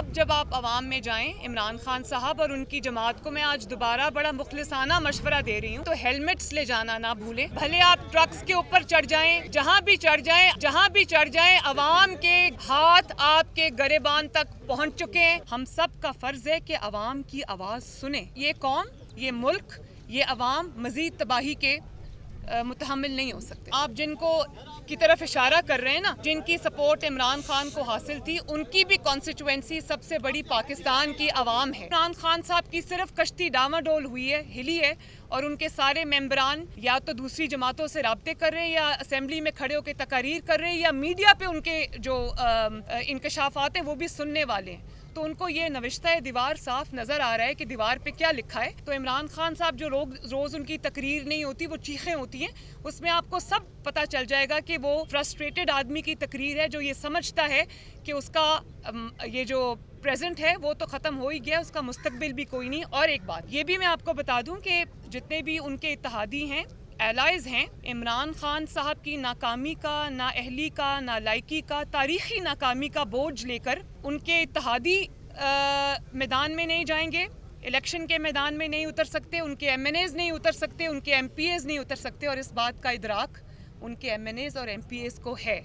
अब जब आप अवाम में जाएं, इमरान खान साहब और उनकी जमात को मैं आज दोबारा बड़ा मुखलिसाना मशवरा दे रही हूँ, तो हेलमेट्स ले जाना ना भूलें। भले आप ट्रक्स के ऊपर चढ़ जाएं, जहाँ भी चढ़ जाएं, अवाम के हाथ आपके गरेबान तक पहुँच चुके हैं। हम सब का फर्ज है कि अवाम की आवाज़ सुने। ये कौम, ये मुल्क, ये अवाम मजीद तबाही के मुतहम्मिल नहीं हो सकते। आप जिनको की तरफ इशारा कर रहे हैं ना, जिनकी सपोर्ट इमरान खान को हासिल थी, उनकी भी कॉन्स्टिट्यूएंसी सबसे बड़ी पाकिस्तान की आवाम है। इमरान खान साहब की सिर्फ कश्ती डामाडोल हुई है, हिली है, और उनके सारे मेंबरान या तो दूसरी जमातों से राब्ते कर रहे हैं, या असेंबली में खड़े होकर तकारीर कर रहे हैं, या मीडिया पे उनके जो इंकशाफात हैं वो भी सुनने वाले हैं। तो उनको ये नविश्ता दीवार साफ नज़र आ रहा है कि दीवार पे क्या लिखा है। तो इमरान खान साहब जो रोज़ उनकी तकरीर नहीं होती, वो चीखें होती हैं, उसमें आपको सब पता चल जाएगा कि वो फ्रस्ट्रेटेड आदमी की तकरीर है, जो ये समझता है कि उसका ये जो प्रेजेंट है वो तो ख़त्म हो ही गया, उसका मुस्तकबिल भी कोई नहीं। और एक बात ये भी मैं आपको बता दूं कि जितने भी उनके इत्तेहादी हैं, एलाइज हैं, इमरान खान साहब की नाकामी का, नाअहली का, नालायकी का, तारीखी नाकामी का बोझ लेकर उनके इत्तेहादी मैदान में नहीं जाएंगे, इलेक्शन के मैदान में नहीं उतर सकते, उनके MNAs नहीं उतर सकते, उनके MPAs नहीं उतर सकते। और इस बात का इदराक उनके MNAs और MPAs को है।